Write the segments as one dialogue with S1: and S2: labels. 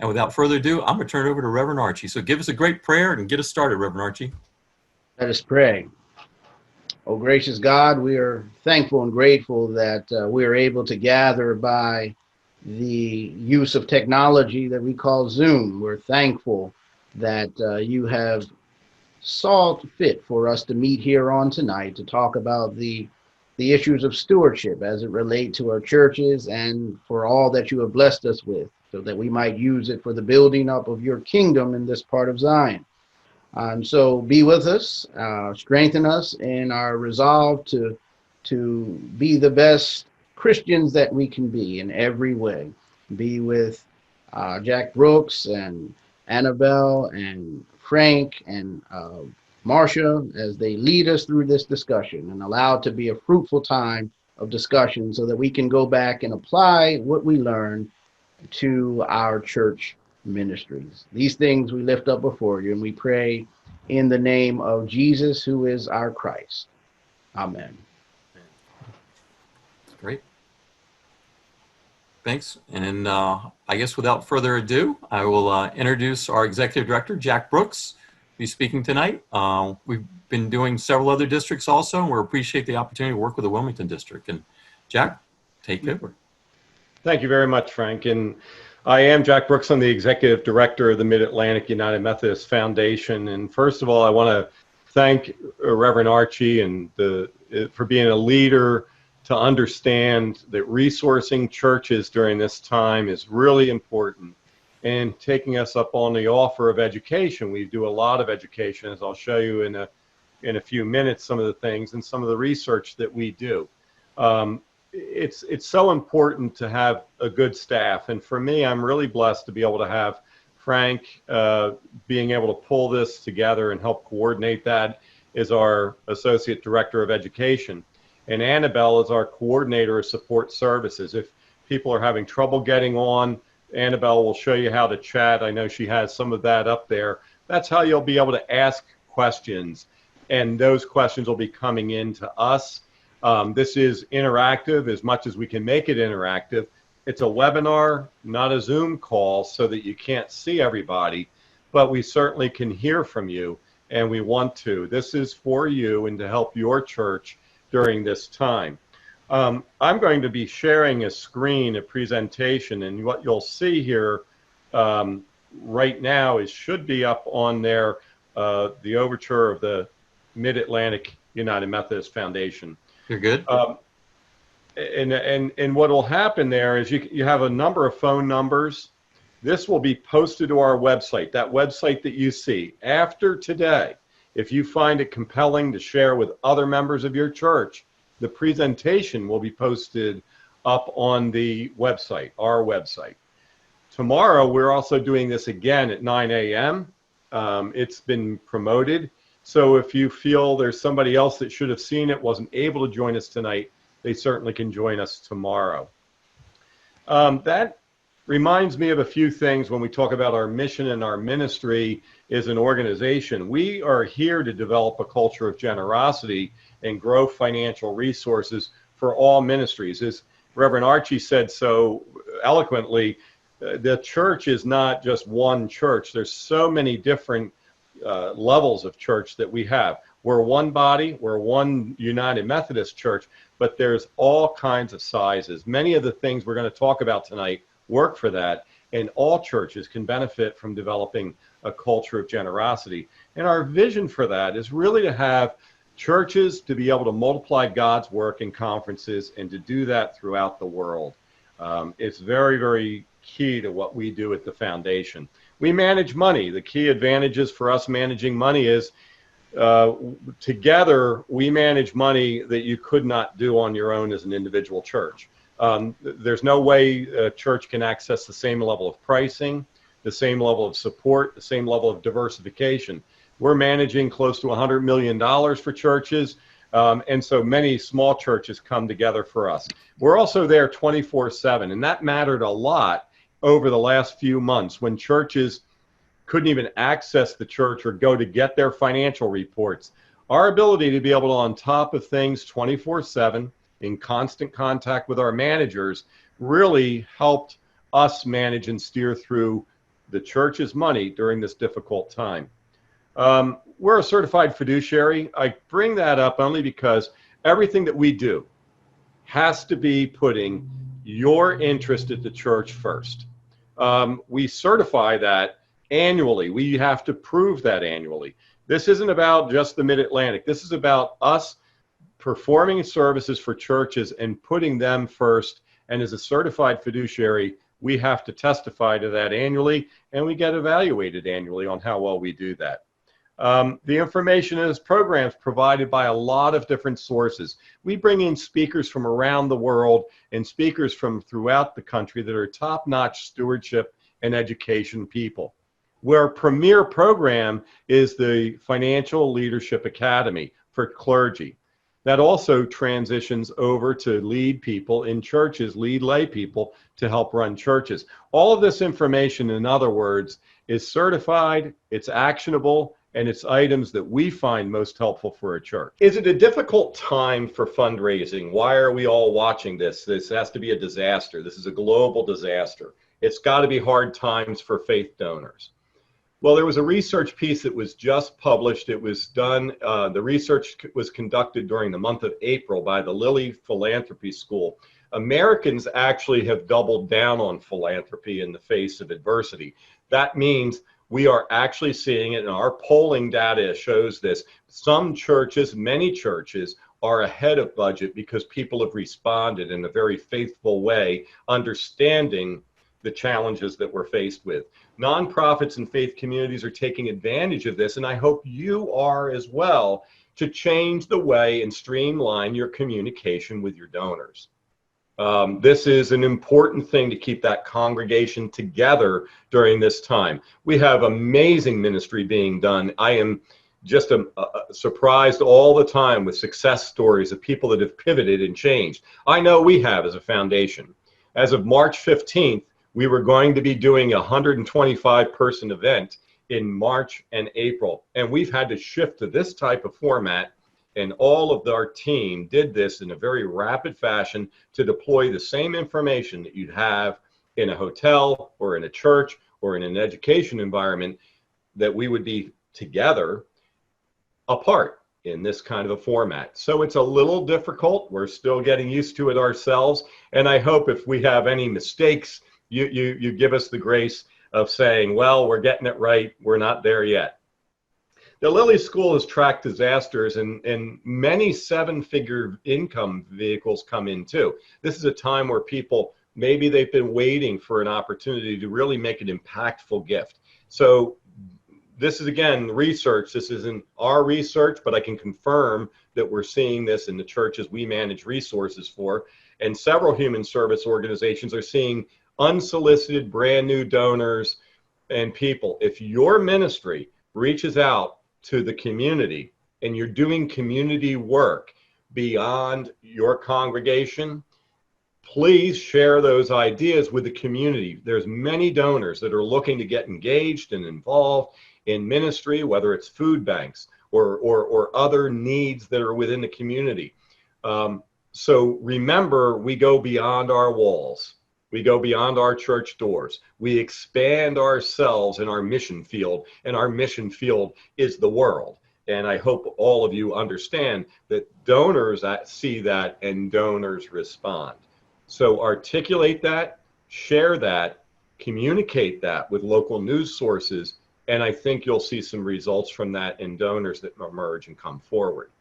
S1: And without further ado, I'm going to turn it over to Reverend Archie. So give us a great prayer and get us started, Reverend Archie.
S2: Let us pray. Oh, gracious God, we are thankful and grateful that we are able to gather by the use of technology that we call Zoom. We're thankful that you have saw fit for us to meet here on tonight to talk about the issues of stewardship as it relate to our churches and for all that you have blessed us with, so that we might use it for the building up of your kingdom in this part of Zion. So be with us, strengthen us in our resolve to be the best Christians that we can be in every way. Be with Jack Brooks and Annabelle and Frank and Marcia as they lead us through this discussion, and allow it to be a fruitful time of discussion so that we can go back and apply what we learned to our church ministries. These things we lift up before you, and we pray in the name of Jesus, who is our Christ. Amen.
S1: Great. Thanks. And I guess without further ado, I will introduce our Executive Director, Jack Brooks, who's speaking tonight. We've been doing several other districts also, and we appreciate the opportunity to work with the Wilmington District. And Jack, take over.
S3: Thank you very much, Frank. And I am Jack Brooks. I'm the Executive Director of the Mid-Atlantic United Methodist Foundation. And first of all, I want to thank Reverend Archie and for being a leader to understand that resourcing churches during this time is really important, and taking us up on the offer of education. We do a lot of education, as I'll show you in a few minutes, some of the things and some of the research that we do. It's so important to have a good staff, and for me, I'm really blessed to be able to have Frank being able to pull this together and help coordinate that as our Associate Director of Education, and Annabelle is our Coordinator of Support Services. If people are having trouble getting on, Annabelle will show you how to chat. I know she has some of that up there. That's how you'll be able to ask questions, and those questions will be coming in to us. This is interactive as much as we can make it interactive. It's a webinar, not a Zoom call, so that you can't see everybody, but we certainly can hear from you, and we want to. This is for you and to help your church during this time. I'm going to be sharing a screen, a presentation, and what you'll see here right now should be up on there, the overture of the Mid-Atlantic United Methodist Foundation.
S1: You're good.
S3: And what will happen there is you have a number of phone numbers. This will be posted to our website, that website that you see. After today, if you find it compelling to share with other members of your church, the presentation will be posted up on the website, our website. Tomorrow, we're also doing this again at 9 a.m. It's been promoted. So if you feel there's somebody else that should have seen it, wasn't able to join us tonight, they certainly can join us tomorrow. That reminds me of a few things when we talk about our mission and our ministry as an organization. We are here to develop a culture of generosity and grow financial resources for all ministries. As Reverend Archie said so eloquently, the church is not just one church. There's so many different levels of church that we have. We're one body, we're one United Methodist Church, but there's all kinds of sizes. Many of the things we're going to talk about tonight work for that, and all churches can benefit from developing a culture of generosity. And our vision for that is really to have churches to be able to multiply God's work in conferences and to do that throughout the world. It's very, very key to what we do at the foundation. We manage money. The key advantages for us managing money is together we manage money that you could not do on your own as an individual church. There's no way a church can access the same level of pricing, the same level of support, the same level of diversification. We're managing close to $100 million for churches, and so many small churches come together for us. We're also there 24/7, and that mattered a lot over the last few months when churches couldn't even access the church or go to get their financial reports. Our ability to be able to on top of things 24/7 in constant contact with our managers really helped us manage and steer through the church's money during this difficult time. We're a certified fiduciary. I bring that up only because everything that we do has to be putting your interest at the church first. We certify that annually. We have to prove that annually. This isn't about just the Mid-Atlantic. This is about us performing services for churches and putting them first. And as a certified fiduciary, we have to testify to that annually, and we get evaluated annually on how well we do that. The information in this program is provided by a lot of different sources. We bring in speakers from around the world and speakers from throughout the country that are top-notch stewardship and education people. Our premier program is the Financial Leadership Academy for clergy. That also transitions over to lead people in churches, lead lay people to help run churches. All of this information, in other words, is certified, it's actionable, and it's items that we find most helpful for a church. Is it a difficult time for fundraising? Why are we all watching this? This has to be a disaster. This is a global disaster. It's got to be hard times for faith donors. Well, there was a research piece that was just published. It was done, the research was conducted during the month of April by the Lilly Philanthropy School. Americans actually have doubled down on philanthropy in the face of adversity. That means we are actually seeing it, and our polling data shows this. Some churches, many churches, are ahead of budget because people have responded in a very faithful way, understanding the challenges that we're faced with. Nonprofits and faith communities are taking advantage of this, and I hope you are as well, to change the way and streamline your communication with your donors. This is an important thing to keep that congregation together during this time. We have amazing ministry being done. I am just surprised all the time with success stories of people that have pivoted and changed. I know we have as a foundation. As of March 15th, we were going to be doing a 125-person event in March and April, and we've had to shift to this type of format, and all of our team did this in a very rapid fashion to deploy the same information that you'd have in a hotel or in a church or in an education environment, that we would be together apart in this kind of a format. So it's a little difficult. We're still getting used to it ourselves, and I hope if we have any mistakes, you give us the grace of saying, well, we're getting it right, we're not there yet. The Lilly School has tracked disasters, and many seven-figure income vehicles come in too. This is a time where people, maybe they've been waiting for an opportunity to really make an impactful gift. So this is, again, research. This isn't our research, but I can confirm that we're seeing this in the churches we manage resources for, and several human service organizations are seeing unsolicited brand new donors and people. If your ministry reaches out to the community and you're doing community work beyond your congregation, please share those ideas with the community. There's many donors that are looking to get engaged and involved in ministry, whether it's food banks or other needs that are within the community. So remember, we go beyond our walls. We go beyond our church doors. We expand ourselves in our mission field, and our mission field is the world. And I hope all of you understand that donors see that and donors respond. So articulate that, share that, communicate that with local news sources, and I think you'll see some results from that in donors that emerge and come forward.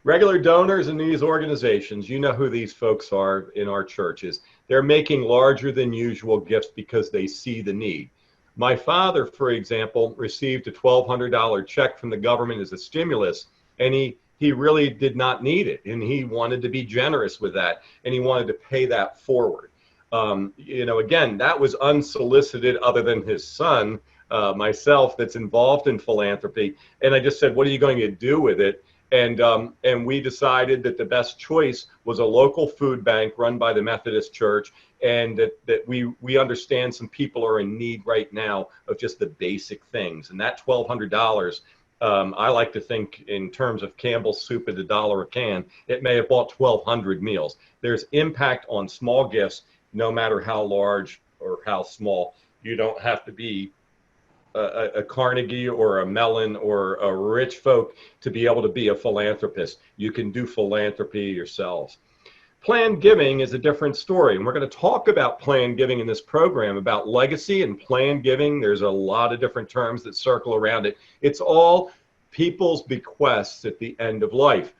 S3: Regular donors in these organizations, you know who these folks are in our churches. They're making larger than usual gifts because they see the need. My father, for example, received a $1,200 check from the government as a stimulus, and he really did not need it, and he wanted to be generous with that, and he wanted to pay that forward. You know, again, that was unsolicited, other than his son, myself, that's involved in philanthropy, and I just said, what are you going to do with it? And we decided that the best choice was a local food bank run by the Methodist Church, and that we understand some people are in need right now of just the basic things. And that $1,200, I like to think in terms of Campbell's soup at $1 a can, it may have bought 1,200 meals. There's impact on small gifts, no matter how large or how small. You don't have to be a Carnegie or a Mellon or a rich folk to be able to be a philanthropist. You can do philanthropy yourselves. Planned giving is a different story, and we're going to talk about planned giving in this program, about legacy and planned giving. There's a lot of different terms that circle around it. It's all people's bequests at the end of life.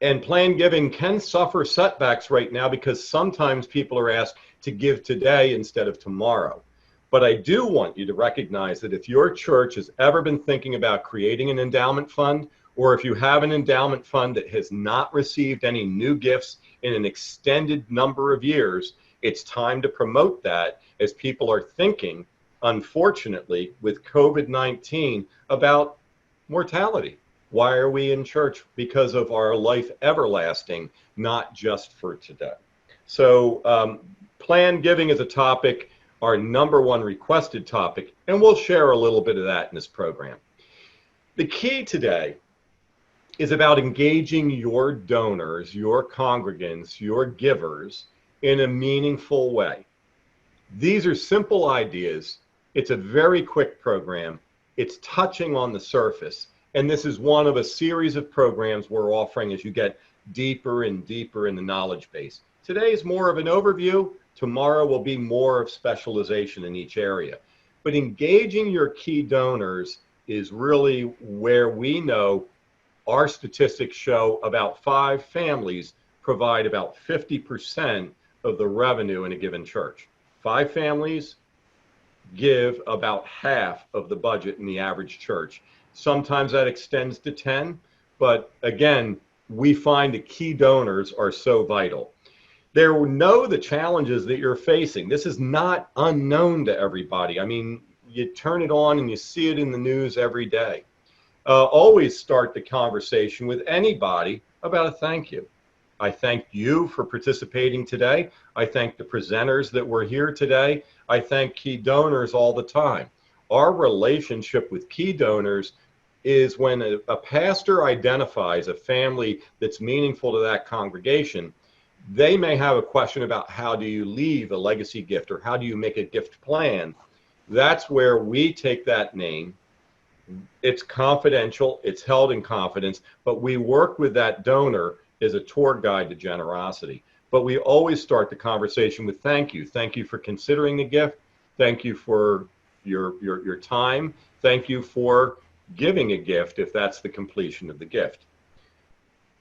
S3: And planned giving can suffer setbacks right now because sometimes people are asked to give today instead of tomorrow. But I do want you to recognize that if your church has ever been thinking about creating an endowment fund, or if you have an endowment fund that has not received any new gifts in an extended number of years, it's time to promote that, as people are thinking, unfortunately, with COVID-19 about mortality. Why are we in church? Because of our life everlasting, not just for today. So planned giving is a topic, our #1 requested topic, and we'll share a little bit of that in this program. The key today is about engaging your donors, your congregants, your givers in a meaningful way. These are simple ideas. It's a very quick program. It's touching on the surface. And this is one of a series of programs we're offering as you get deeper and deeper in the knowledge base. Today is more of an overview. Tomorrow will be more of specialization in each area. But engaging your key donors is really where we know our statistics show about 5 families provide about 50% of the revenue in a given church. 5 families give about half of the budget in the average church. Sometimes that extends to 10, but again, we find that key donors are so vital. They know the challenges that you're facing. This is not unknown to everybody. I mean, you turn it on and you see it in the news every day. Always start the conversation with anybody about a thank you. I thank you for participating today. I thank the presenters that were here today. I thank key donors all the time. Our relationship with key donors is when a pastor identifies a family that's meaningful to that congregation, they may have a question about how do you leave a legacy gift or how do you make a gift plan. That's where we take that name. It's confidential, it's held in confidence, but we work with that donor as a tour guide to generosity. But we always start the conversation with thank you. Thank you for considering the gift. Thank you for your time. Thank you for giving a gift if that's the completion of the gift.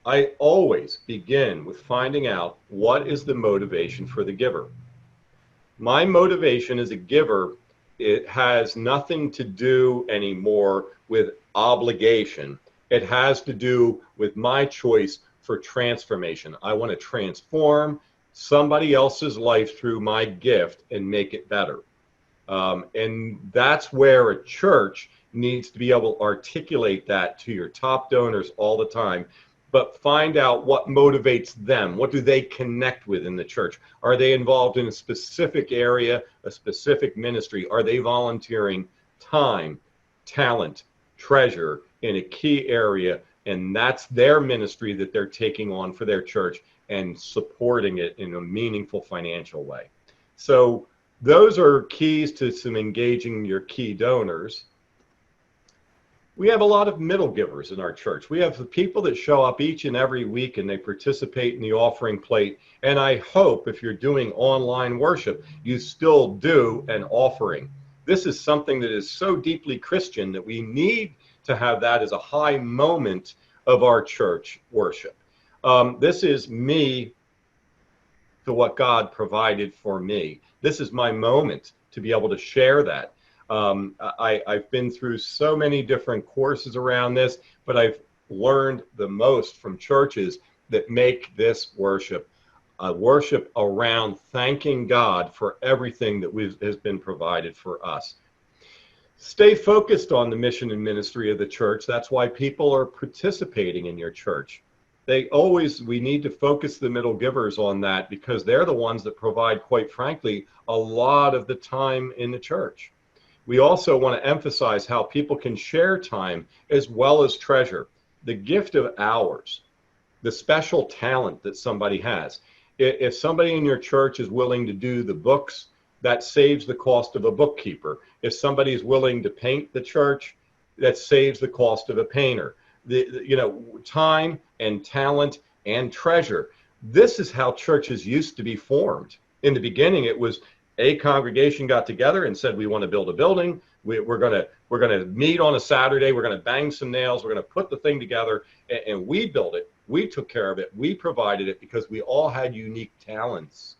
S3: I always begin with finding out what is the motivation for the giver. My motivation as a giver, it has nothing to do anymore with obligation. It has to do with my choice for transformation. I want to transform somebody else's life through my gift and make it better. And that's where a church needs to be able to articulate that to your top donors all the time, but find out what motivates them. What do they connect with in the church? Are they involved in a specific area, a specific ministry? Are they volunteering time, talent, treasure in a key area? And that's their ministry that they're taking on for their church and supporting it in a meaningful financial way. So those are keys to some engaging your key donors. We have a lot of middle givers in our church. We have the people that show up each and every week and they participate in the offering plate. And I hope if you're doing online worship, you still do an offering. This is something that is so deeply Christian that we need to have that as a high moment of our church worship. This is me to what God provided for me. This is my moment to be able to share that. I've been through so many different courses around this, but I've learned the most from churches that make this worship a worship around thanking God for everything that has been provided for us. Stay focused on the mission and ministry of the church. That's why people are participating in your church. We need to focus the middle givers on that because they're the ones that provide, quite frankly, a lot of the time in the church. We also want to emphasize how people can share time as well as treasure. The gift of hours, the special talent that somebody has. If somebody in your church is willing to do the books, that saves the cost of a bookkeeper. If somebody's willing to paint the church, that saves the cost of a painter. You know, time and talent and treasure. This is how churches used to be formed. In the beginning, it was a congregation got together and said, we want to build a building. We're gonna meet on a Saturday. We're gonna bang some nails. We're gonna put the thing together, and we built it. We took care of it. We provided it because we all had unique talents.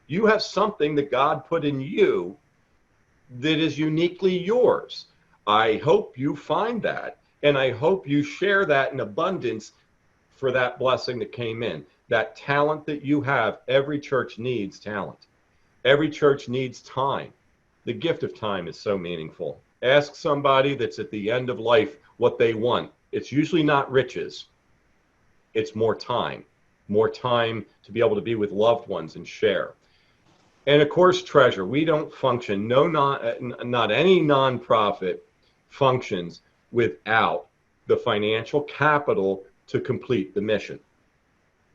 S3: You have something that God put in you that is uniquely yours. I hope you find that, and I hope you share that in abundance for that blessing that came in. That talent that you have, every church needs talent. Every church needs time. The gift of time is so meaningful. Ask somebody that's at the end of life what they want. It's usually not riches. It's more time to be able to be with loved ones and share. And of course, treasure. We don't function, not any nonprofit functions without the financial capital to complete the mission.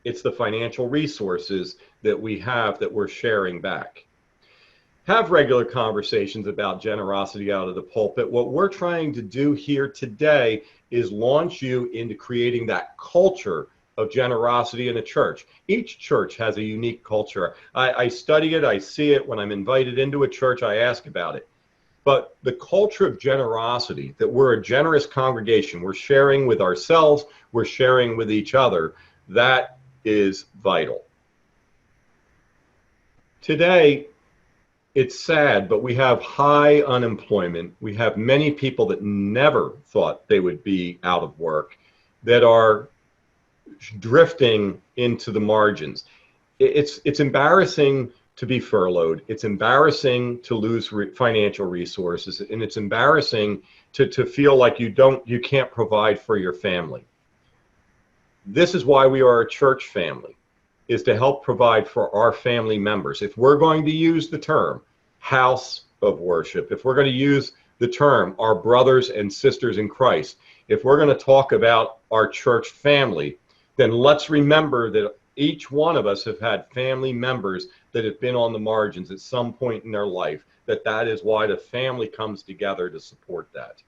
S3: It's the financial resources that we have that we're sharing back. Have regular conversations about generosity out of the pulpit. What we're trying to do here today is launch you into creating that culture of generosity in a church. Each church has a unique culture. I study it, I see it. When I'm invited into a church, I ask about it. But the culture of generosity, that we're a generous congregation, we're sharing with ourselves, we're sharing with each other, that is vital. Today, it's sad, but we have high unemployment. We have many people that never thought they would be out of work that are drifting into the margins. It's embarrassing to be furloughed. It's embarrassing to lose financial resources, and it's embarrassing to feel like you can't provide for your family. This is why we are a church family, is to help provide for our family members. If we're going to use the term house of worship, if we're going to use the term our brothers and sisters in Christ, if we're going to talk about our church family, then let's remember that each one of us have had family members that have been on the margins at some point in their life, that is why the family comes together to support that.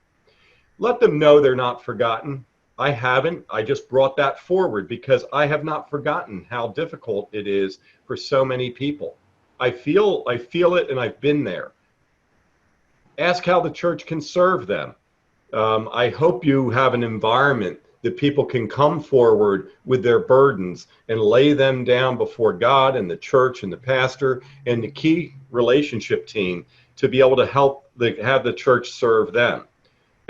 S3: Let them know they're not forgotten. I haven't. I just brought that forward because I have not forgotten how difficult it is for so many people. I feel it, and I've been there. Ask how the church can serve them. I hope you have an environment that people can come forward with their burdens and lay them down before God and the church and the pastor and the key relationship team to be able to help have the church serve them.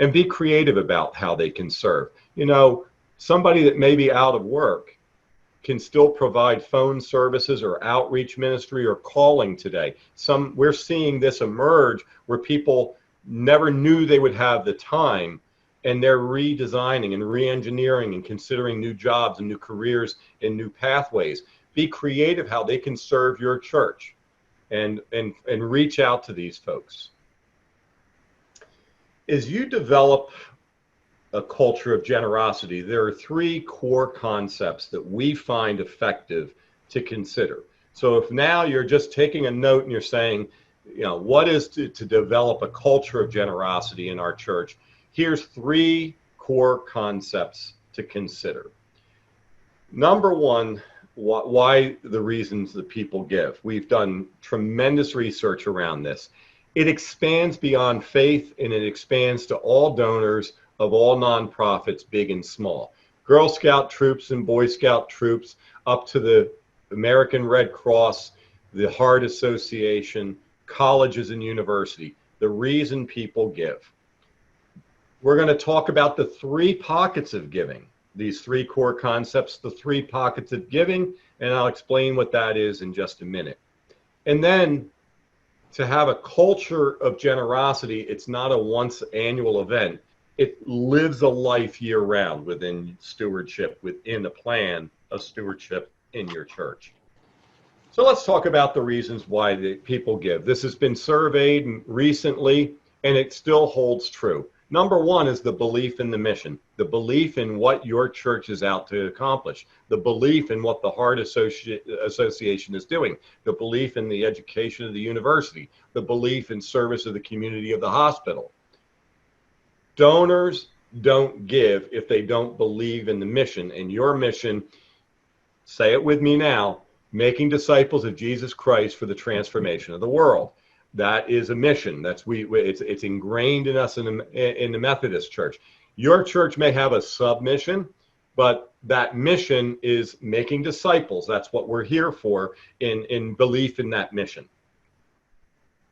S3: And be creative about how they can serve. You know, somebody that may be out of work can still provide phone services or outreach ministry or calling today. We're seeing this emerge where people never knew they would have the time, and they're redesigning and re-engineering and considering new jobs and new careers and new pathways. Be creative how they can serve your church and reach out to these folks. As you develop a culture of generosity, there are three core concepts that we find effective to consider. So if now you're just taking a note and you're saying, you know, what is to develop a culture of generosity in our church? Here's three core concepts to consider. Number one, why the reasons that people give. We've done tremendous research around this. It expands beyond faith, and it expands to all donors of all nonprofits, big and small. Girl Scout troops and Boy Scout troops, up to the American Red Cross, the Heart Association, colleges and university. The reason people give. We're going to talk about the three pockets of giving, these three core concepts, the three pockets of giving, and I'll explain what that is in just a minute. And then to have a culture of generosity, it's not a once annual event. It lives a life year round within stewardship, within a plan of stewardship in your church. So let's talk about the reasons why the people give. This has been surveyed recently, and it still holds true. Number one is the belief in the mission, the belief in what your church is out to accomplish, the belief in what the Heart Association is doing, the belief in the education of the university, the belief in service of the community of the hospital. Donors don't give if they don't believe in the mission, and your mission, say it with me now, making disciples of Jesus Christ for the transformation of the world. That is a mission. It's ingrained in us in the Methodist Church. Your church may have a sub-mission, but that mission is making disciples. That's what we're here for in belief in that mission.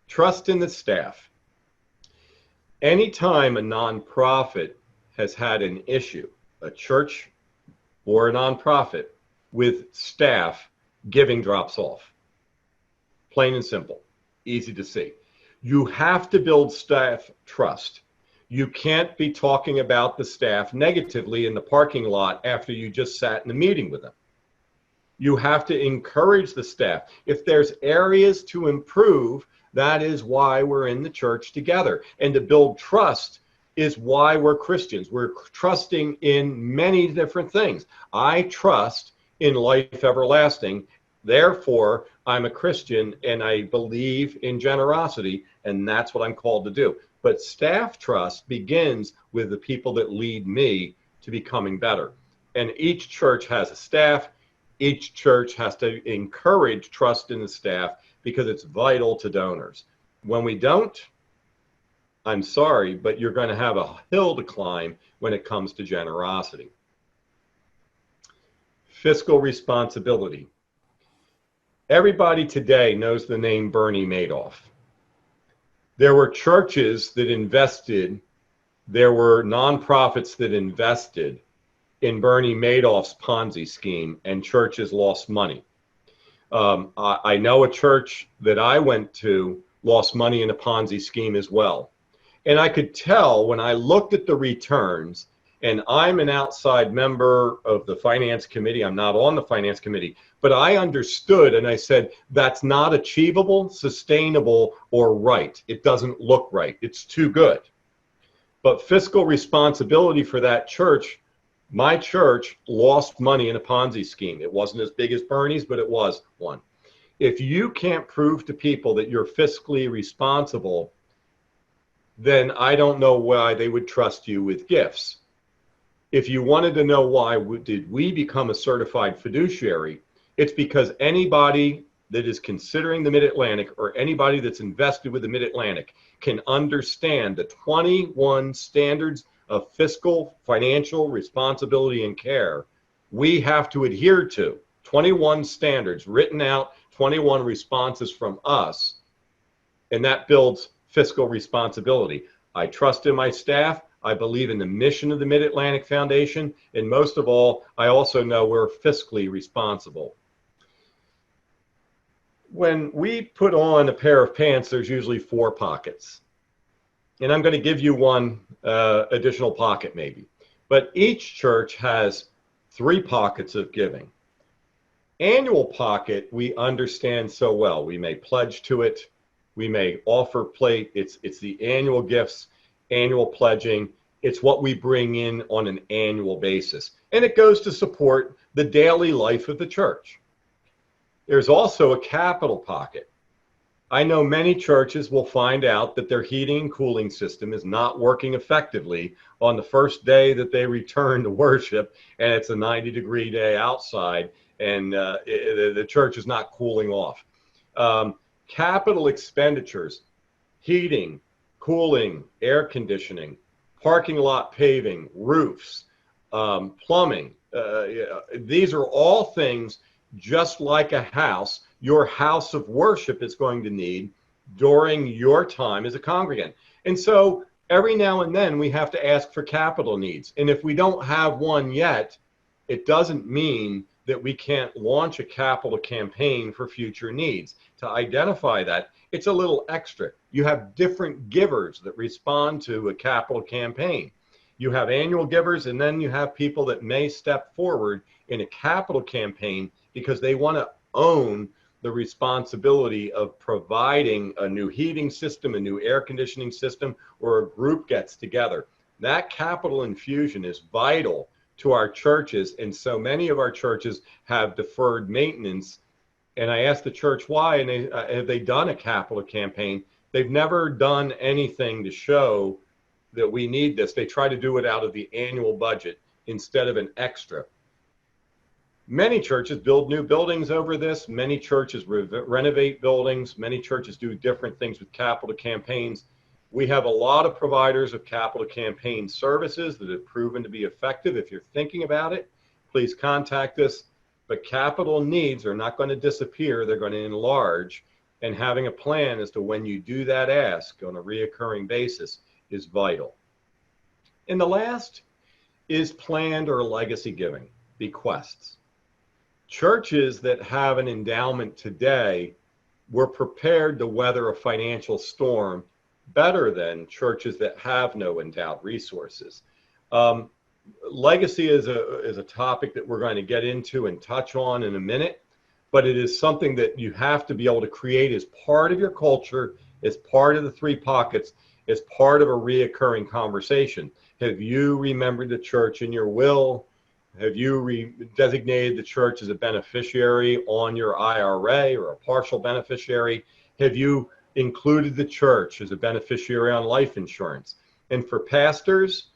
S3: Trust in the staff. Anytime a nonprofit has had an issue, a church or a nonprofit, with staff, giving drops off. Plain and simple. Easy to see. You have to build staff trust. You can't be talking about the staff negatively in the parking lot after you just sat in a meeting with them. You have to encourage the staff. If there's areas to improve, that is why we're in the church together. And to build trust is why we're Christians. We're trusting in many different things. I trust in life everlasting. Therefore, I'm a Christian and I believe in generosity, and that's what I'm called to do. But staff trust begins with the people that lead me to becoming better. And each church has a staff. Each church has to encourage trust in the staff because it's vital to donors. When we don't, I'm sorry, but you're going to have a hill to climb when it comes to generosity. Fiscal responsibility. Everybody today knows the name Bernie Madoff. There were churches that invested, there were nonprofits that invested in Bernie Madoff's Ponzi scheme, and churches lost money. I know a church that I went to lost money in a Ponzi scheme as well. And I could tell when I looked at the returns, and I'm an outside member of the finance committee. I'm not on the finance committee, but I understood and I said, that's not achievable, sustainable, or right. It doesn't look right. It's too good. But fiscal responsibility for that church, my church lost money in a Ponzi scheme. It wasn't as big as Bernie's, but it was one. If you can't prove to people that you're fiscally responsible, then I don't know why they would trust you with gifts. If you wanted to know why did we become a certified fiduciary, it's because anybody that is considering the Mid-Atlantic or anybody that's invested with the Mid-Atlantic can understand the 21 standards of fiscal, financial responsibility and care we have to adhere to. 21 standards written out, 21 responses from us, and that builds fiscal responsibility. I trust in my staff. I believe in the mission of the Mid-Atlantic Foundation, and most of all, I also know we're fiscally responsible. When we put on a pair of pants, there's usually 4 pockets. And I'm going to give you one additional pocket maybe. But each church has 3 pockets of giving. Annual pocket, we understand so well. We may pledge to it. We may offer plate. It's the annual gifts, annual pledging. It's what we bring in on an annual basis. And it goes to support the daily life of the church. There's also a capital pocket. I know many churches will find out that their heating and cooling system is not working effectively on the first day that they return to worship, and it's a 90-degree day outside, and the church is not cooling off. Capital expenditures, heating, cooling, air conditioning, parking lot paving, roofs, plumbing. These are all things just like a house, your house of worship is going to need during your time as a congregant. And so every now and then we have to ask for capital needs. And if we don't have one yet, it doesn't mean that we can't launch a capital campaign for future needs. To identify that, it's a little extra. You have different givers that respond to a capital campaign. You have annual givers, and then you have people that may step forward in a capital campaign because they want to own the responsibility of providing a new heating system, a new air conditioning system, or a group gets together. That capital infusion is vital to our churches, and so many of our churches have deferred maintenance. And I asked the church why, and have they done a capital campaign? They've never done anything to show that we need this. They try to do it out of the annual budget instead of an extra. Many churches build new buildings over this. Many churches renovate buildings. Many churches do different things with capital campaigns. We have a lot of providers of capital campaign services that have proven to be effective. If you're thinking about it, please contact us. But capital needs are not going to disappear. They're going to enlarge. And having a plan as to when you do that ask on a reoccurring basis is vital. And the last is planned or legacy giving, bequests. Churches that have an endowment today were prepared to weather a financial storm better than churches that have no endowed resources. Legacy is a topic that we're going to get into and touch on in a minute, but it is something that you have to be able to create as part of your culture, as part of the three pockets, as part of a reoccurring conversation. Have you remembered the church in your will? Have you designated the church as a beneficiary on your IRA or a partial beneficiary? Have you included the church as a beneficiary on life insurance? And for pastors,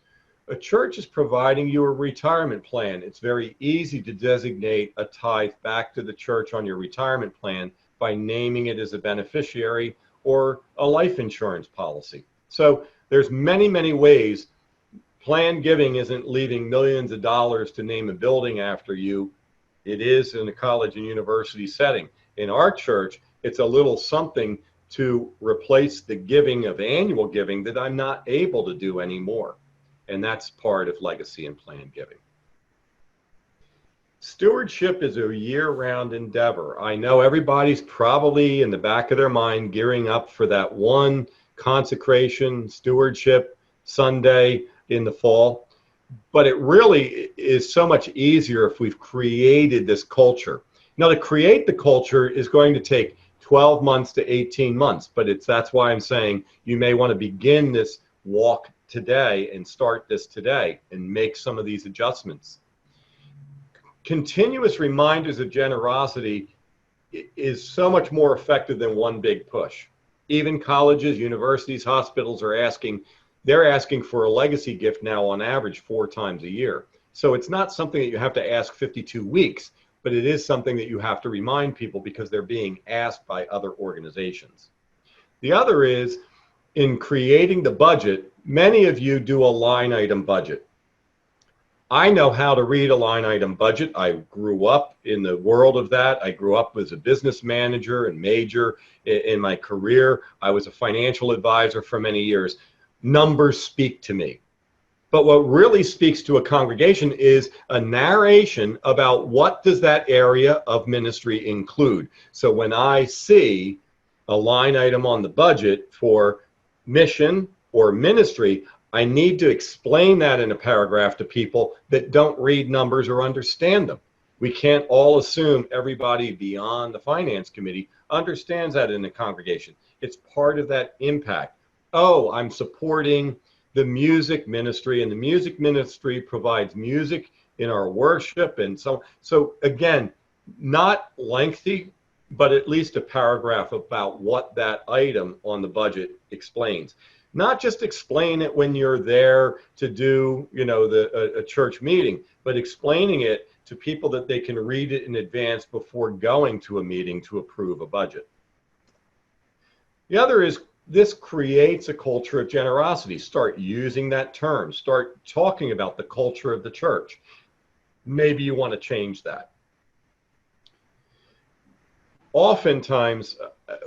S3: a church is providing you a retirement plan. It's very easy to designate a tithe back to the church on your retirement plan by naming it as a beneficiary or a life insurance policy. So there's many, many ways. Planned giving isn't leaving millions of dollars to name a building after you. It is in a college and university setting. In our church, it's a little something to replace the giving of annual giving that I'm not able to do anymore. And that's part of legacy and planned giving. Stewardship is a year-round endeavor. I know everybody's probably in the back of their mind gearing up for that one consecration stewardship Sunday in the fall, but it really is so much easier if we've created this culture. Now, to create the culture is going to take 12 months to 18 months, but that's why I'm saying you may want to begin this walk today and start this today and make some of these adjustments. Continuous reminders of generosity is so much more effective than one big push. Even colleges, universities, hospitals are asking for a legacy gift now on average 4 times a year. So it's not something that you have to ask 52 weeks, but it is something that you have to remind people because they're being asked by other organizations. The other is in creating the budget, many of you do a line item budget. I know how to read a line item budget. I grew up in the world of that. I grew up as a business manager and major in my career. I was a financial advisor for many years. Numbers speak to me. But what really speaks to a congregation is a narration about what does that area of ministry include. So when I see a line item on the budget for mission or ministry, I need to explain that in a paragraph to people that don't read numbers or understand them. We can't all assume everybody beyond the finance committee understands that in the congregation. It's part of that impact. Oh, I'm supporting the music ministry, and the music ministry provides music in our worship. And so again, not lengthy, but at least a paragraph about what that item on the budget explains. Not just explain it when you're there to do, a church meeting, but explaining it to people that they can read it in advance before going to a meeting to approve a budget. The other is this creates a culture of generosity. Start using that term. Start talking about the culture of the church. Maybe you want to change that. Oftentimes,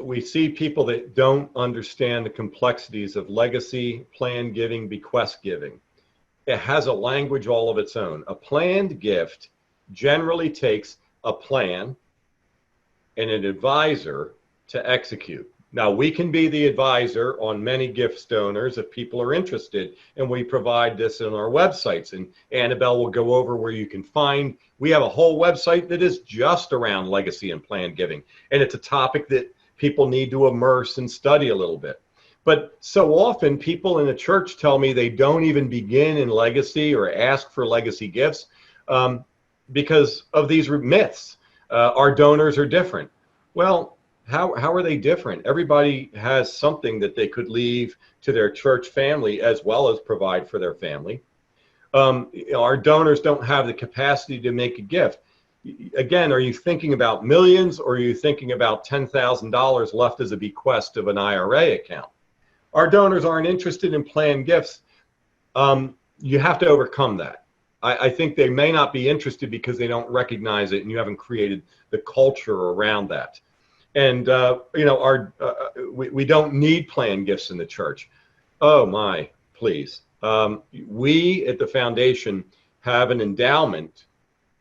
S3: we see people that don't understand the complexities of legacy, planned giving, bequest giving. It has a language all of its own. A planned gift generally takes a plan and an advisor to execute. Now, we can be the advisor on many gifts donors if people are interested, and we provide this on our websites. And Annabelle will go over where you can find. We have a whole website that is just around legacy and planned giving, and it's a topic that people need to immerse and study a little bit. But so often people in the church tell me they don't even begin in legacy or ask for legacy gifts because of these myths. Our donors are different. Well, how are they different? Everybody has something that they could leave to their church family as well as provide for their family. Our donors don't have the capacity to make a gift. Again, are you thinking about millions, or are you thinking about $10,000 left as a bequest of an IRA account? Our donors aren't interested in planned gifts. You have to overcome that. I think they may not be interested because they don't recognize it, and you haven't created the culture around that. And we don't need planned gifts in the church. Oh my, please. We at the foundation have an endowment,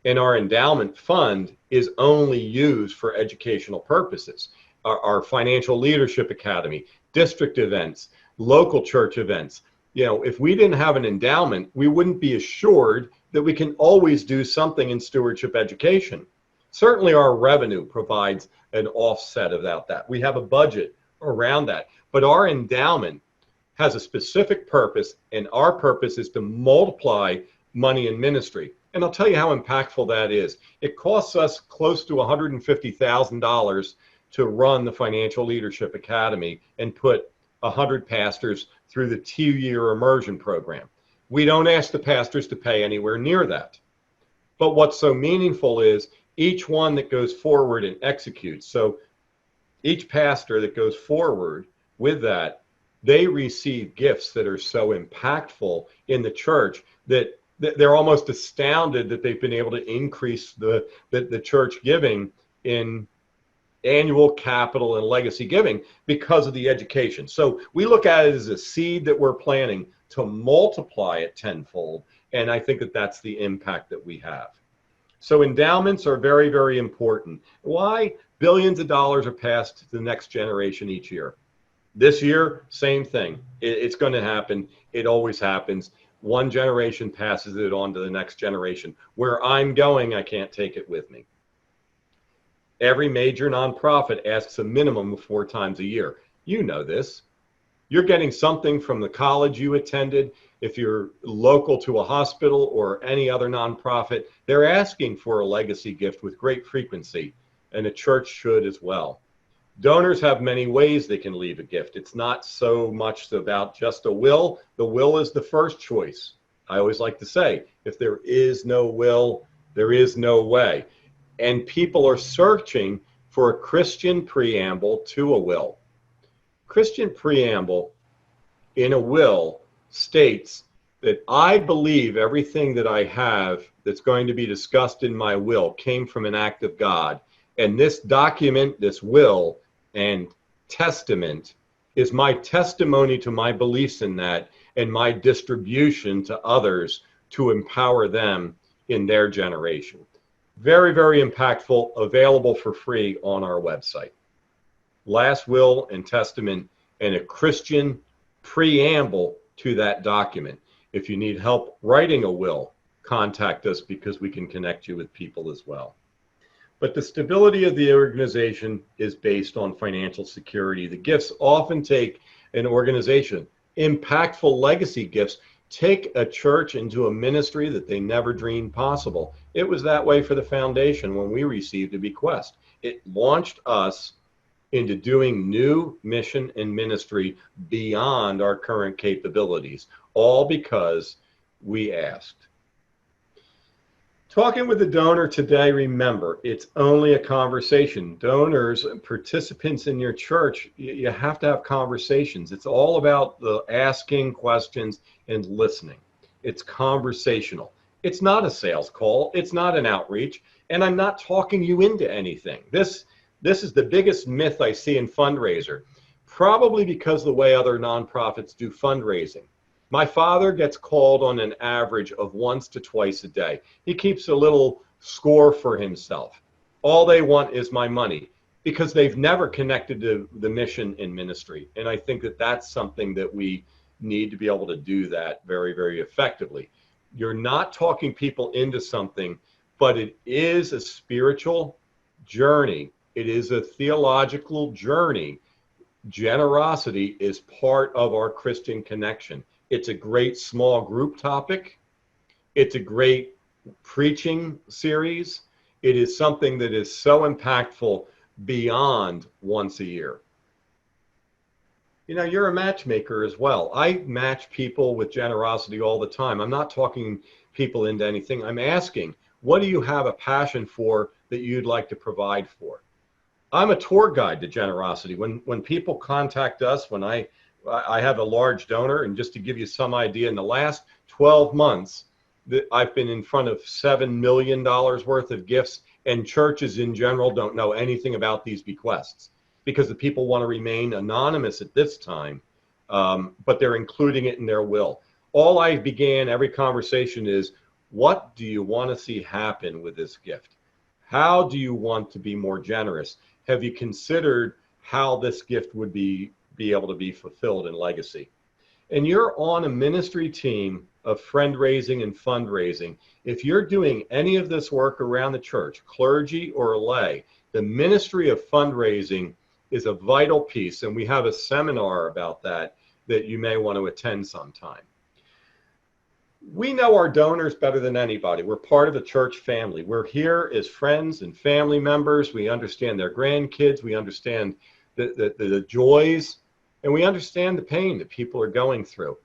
S3: and our endowment fund is only used for educational purposes. Our Financial Leadership Academy, district events, local church events. If we didn't have an endowment, we wouldn't be assured that we can always do something in stewardship education. Certainly our revenue provides an offset about that. We have a budget around that, but our endowment has a specific purpose, and our purpose is to multiply money in ministry. And I'll tell you how impactful that is. It costs us close to $150,000 to run the Financial Leadership Academy and put 100 pastors through the 2-year immersion program. We don't ask the pastors to pay anywhere near that. But what's so meaningful is each one that goes forward and executes. So each pastor that goes forward with that, they receive gifts that are so impactful in the church that they're almost astounded that they've been able to increase the church giving in annual capital and legacy giving because of the education. So we look at it as a seed that we're planting to multiply it tenfold. And I think that that's the impact that we have. So endowments are very, very important. Why? Billions of dollars are passed to the next generation each year. This year, same thing. It's going to happen. It always happens. One generation passes it on to the next generation. Where I'm going, I can't take it with me. Every major nonprofit asks a minimum of 4 times a year. You know this. You're getting something from the college you attended. If you're local to a hospital or any other nonprofit, they're asking for a legacy gift with great frequency, and a church should as well. Donors have many ways they can leave a gift. It's not so much about just a will. The will is the first choice. I always like to say, if there is no will, there is no way. And people are searching for a Christian preamble to a will. Christian preamble in a will states that I believe everything that I have that's going to be discussed in my will came from an act of God. And this document, this will and testament, is my testimony to my beliefs in that and my distribution to others to empower them in their generation. Very, very impactful, available for free on our website. Last will and testament and a Christian preamble to that document. If you need help writing a will, contact us because we can connect you with people as well. But the stability of the organization is based on financial security. The gifts often take an organization. Impactful legacy gifts take a church into a ministry that they never dreamed possible. It was that way for the foundation when we received a bequest. It launched us into doing new mission and ministry beyond our current capabilities, all because we asked. Talking with the donor today, remember, it's only a conversation. Donors, participants in your church, you have to have conversations. It's all about the asking questions and listening. It's conversational. It's not a sales call. It's not an outreach. And I'm not talking you into anything. This is the biggest myth I see in fundraiser, probably because the way other nonprofits do fundraising. My father gets called on an average of once to twice a day. He keeps a little score for himself. All they want is my money. because they've never connected to the mission in ministry. And I think that that's something that we need to be able to do that very, very effectively. You're not talking people into something, but it is a spiritual journey. It is a theological journey. Generosity is part of our Christian connection. It's a great small group topic. It's a great preaching series. It is something that is so impactful beyond once a year. You know, you're a matchmaker as well. I match people with generosity all the time. I'm not talking people into anything. I'm asking, what do you have a passion for that you'd like to provide for? I'm a tour guide to generosity. When people contact us, when I have a large donor, and just to give you some idea, in the last 12 months, I've been in front of $7 million worth of gifts, and churches in general don't know anything about these bequests because the people want to remain anonymous at this time, but they're including it in their will. All I began every conversation is, what do you want to see happen with this gift? How do you want to be more generous? Have you considered how this gift would be able to be fulfilled in legacy? And you're on a ministry team of friend raising and fundraising. If you're doing any of this work around the church, clergy or lay, the ministry of fundraising is a vital piece. And we have a seminar about that you may want to attend sometime. We know our donors better than anybody. We're part of the church family. We're here as friends and family members. We understand their grandkids. We understand the joys, and we understand the pain that people are going through.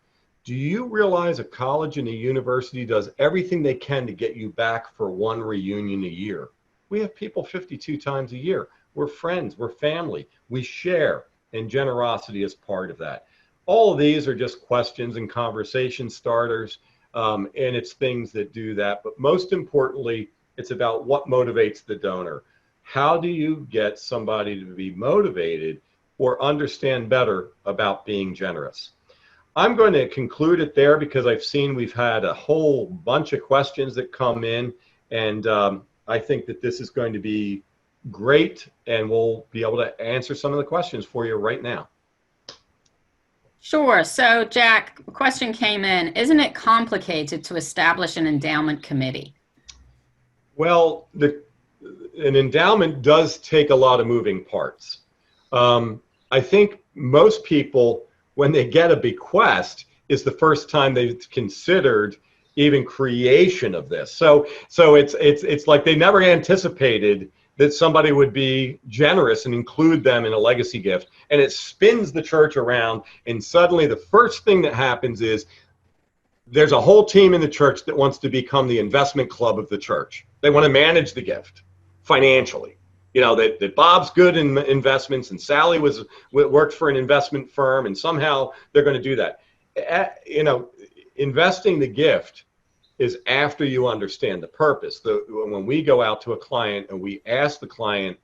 S3: Do you realize a college and a university does everything they can to get you back for one reunion a year? We have people 52 times a year. We're friends. We're family. We share, and generosity is part of that. All of these are just questions and conversation starters. And it's things that do that. But most importantly, it's about what motivates the donor. How do you get somebody to be motivated or understand better about being generous? I'm going to conclude it there because I've seen we've had a whole bunch of questions that come in. And I think that this is going to be great. And we'll be able to answer some of the questions for you right now.
S4: Sure. So, Jack, a question came in. Isn't it complicated to establish an endowment committee?
S3: Well, an endowment does take a lot of moving parts. I think most people, when they get a bequest, is the first time they've considered even creation of this. So it's like they never anticipated that somebody would be generous and include them in a legacy gift. And it spins the church around, and suddenly the first thing that happens is there's a whole team in the church that wants to become the investment club of the church. They want to manage the gift financially. You know, that Bob's good in investments and Sally worked for an investment firm, and somehow they're going to do that. You know, investing the gift is after you understand the purpose. When we go out to a client and we ask the client,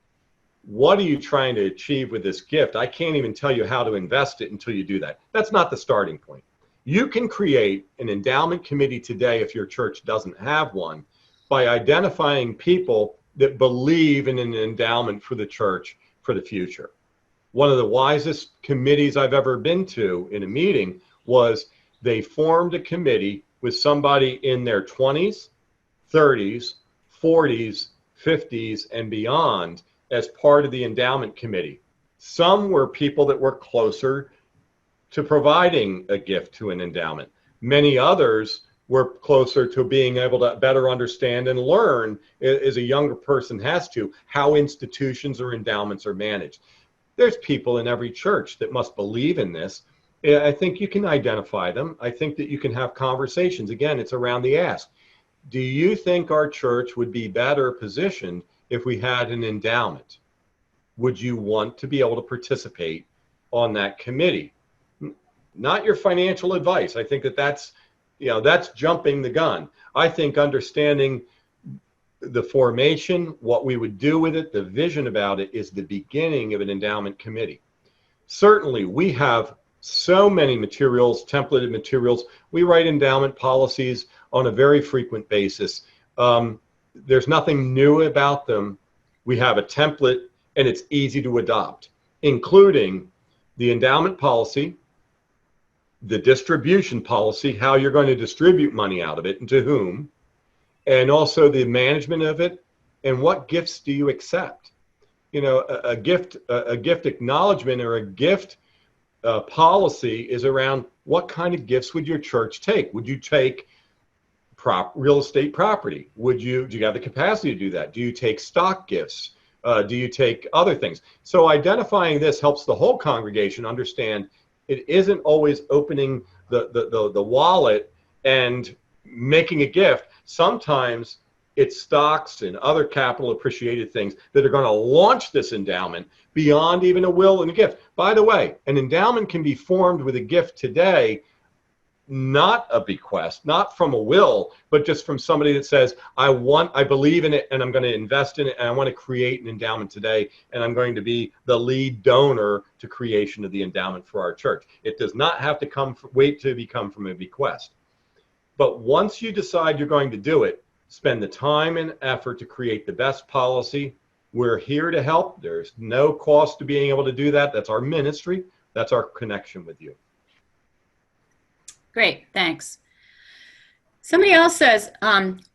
S3: what are you trying to achieve with this gift? I can't even tell you how to invest it until you do that. That's not the starting point. You can create an endowment committee today, if your church doesn't have one, by identifying people that believe in an endowment for the church for the future. One of the wisest committees I've ever been to in a meeting was they formed a committee with somebody in their 20s, 30s, 40s, 50s, and beyond as part of the endowment committee. Some were people that were closer to providing a gift to an endowment. Many others were closer to being able to better understand and learn, as a younger person has to, how institutions or endowments are managed. There's people in every church that must believe in this. I think you can identify them. I think that you can have conversations. Again, it's around the ask. Do you think our church would be better positioned if we had an endowment? Would you want to be able to participate on that committee? Not your financial advice. I think that's jumping the gun. I think understanding the formation, what we would do with it, the vision about it is the beginning of an endowment committee. Certainly, we have so many materials, templated materials. We write endowment policies on a very frequent basis. There's nothing new about them. We have a template, and it's easy to adopt, including the endowment policy, the distribution policy, how you're going to distribute money out of it and to whom, and also the management of it, and what gifts do you accept. You know, a gift acknowledgement or a gift policy is around what kind of gifts would your church take? Would you take real estate property? Do you have the capacity to do that? Do you take stock gifts? Do you take other things? So identifying this helps the whole congregation understand it isn't always opening the wallet and making a gift. Sometimes it's stocks and other capital appreciated things that are going to launch this endowment beyond even a will and a gift. By the way, an endowment can be formed with a gift today, not a bequest, not from a will, but just from somebody that says, I believe in it and I'm going to invest in it and I want to create an endowment today and I'm going to be the lead donor to creation of the endowment for our church. It does not have to wait to become from a bequest. But once you decide you're going to do it, spend the time and effort to create the best policy. We're here to help. There's no cost to being able to do that. That's our ministry. That's our connection with you.
S4: Great, thanks. Somebody else says,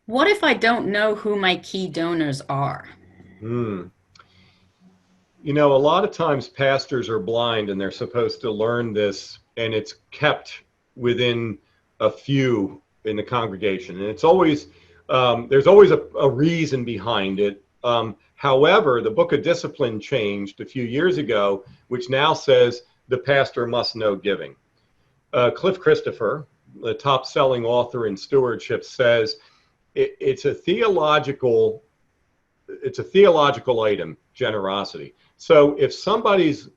S4: what if I don't know who my key donors are?
S3: You know, a lot of times pastors are blind and they're supposed to learn this, and it's kept within a few in the congregation. And it's always, there's always a reason behind it. However, the Book of Discipline changed a few years ago, which now says the pastor must know giving. Cliff Christopher, the top-selling author in stewardship, says it's a theological item, generosity. So if somebody's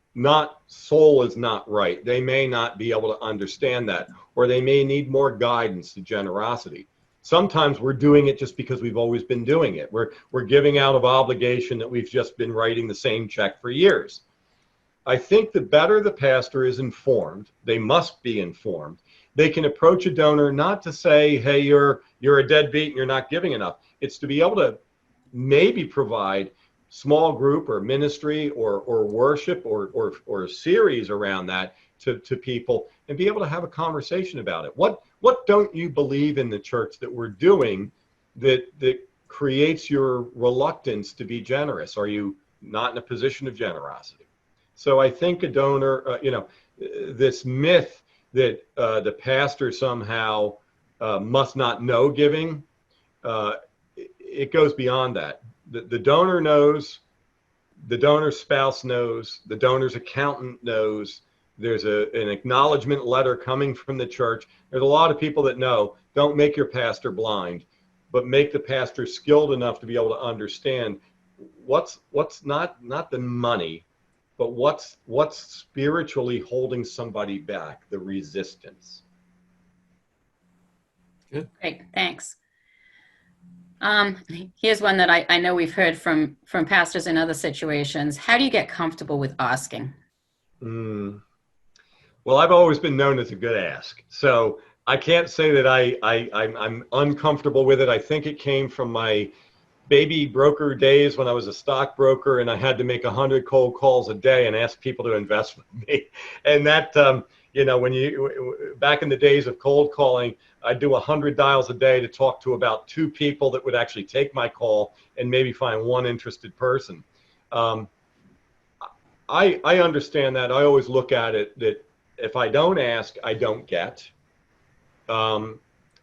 S3: soul is not right, they may not be able to understand that, or they may need more guidance to generosity. Sometimes we're doing it just because we've always been doing it. We're giving out of obligation that we've just been writing the same check for years. I think the better the pastor is informed, they must be informed. They can approach a donor not to say, hey, you're a deadbeat and you're not giving enough. It's to be able to maybe provide small group or ministry or worship or a series around that to people and be able to have a conversation about it. What don't you believe in the church that we're doing that creates your reluctance to be generous? Are you not in a position of generosity? So I think a donor, this myth that the pastor somehow must not know giving, it goes beyond that. The donor knows, the donor's spouse knows, the donor's accountant knows. There's an acknowledgement letter coming from the church. There's a lot of people that know. Don't make your pastor blind, but make the pastor skilled enough to be able to understand what's not the money, but what's spiritually holding somebody back, the resistance.
S1: Good.
S4: Great, thanks. Here's one that I know we've heard from pastors in other situations. How do you get comfortable with asking?
S3: Well, I've always been known as a good ask. So I can't say that I'm uncomfortable with it. I think it came from my baby broker days when I was a stockbroker and I had to make 100 cold calls a day and ask people to invest with me. And that, back in the days of cold calling, I'd do 100 dials a day to talk to about 2 people that would actually take my call and maybe find one interested person. I understand that. I always look at it that if I don't ask, I don't get.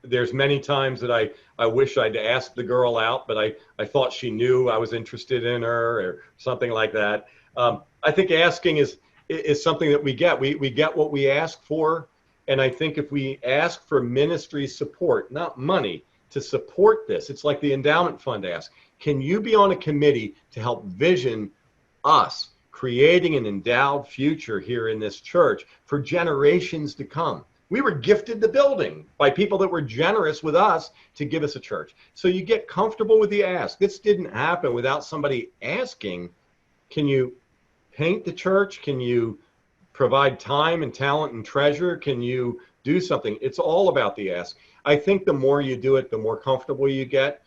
S3: There's many times that I wish I'd asked the girl out, but I thought she knew I was interested in her or something like that. I think asking is something that we get. We get what we ask for. And I think if we ask for ministry support, not money, to support this, it's like the endowment fund asks, can you be on a committee to help vision us creating an endowed future here in this church for generations to come? We were gifted the building by people that were generous with us to give us a church. So you get comfortable with the ask. This didn't happen without somebody asking, can you paint the church? Can you provide time and talent and treasure? Can you do something? It's all about the ask. I think the more you do it, the more comfortable you get.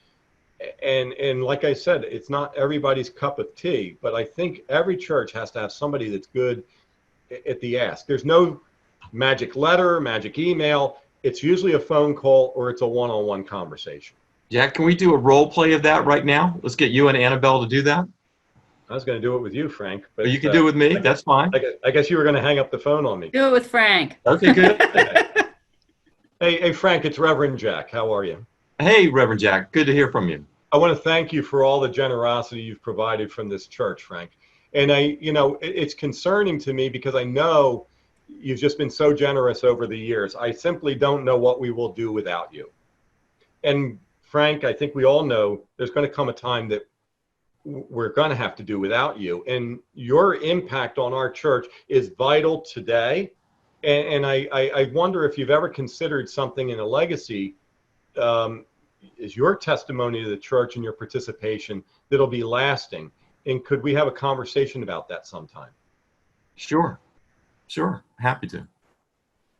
S3: And like I said, it's not everybody's cup of tea, but I think every church has to have somebody that's good at the ask. There's no magic letter, magic email. It's usually a phone call or it's a one-on-one conversation.
S1: Jack, can we do a role play of that right now? Let's get you and Annabelle to do that.
S3: I was going to do it with you, Frank,
S1: Or
S3: but
S1: you can do it with me. That's fine.
S3: I guess you were going to hang up the phone on me.
S4: Do it with Frank.
S1: Okay, good.
S3: Hey, Frank, it's Reverend Jack. How are you?
S1: Hey, Reverend Jack. Good to hear from you.
S3: I want to thank you for all the generosity you've provided from this church, Frank. And it's concerning to me because I know you've just been so generous over the years. I simply don't know what we will do without you. And Frank, I think we all know there's going to come a time that we're going to have to do without you. And your impact on our church is vital today. And I wonder if you've ever considered something in a legacy, is your testimony to the church and your participation that'll be lasting. And could we have a conversation about that sometime?
S1: Sure. Happy to.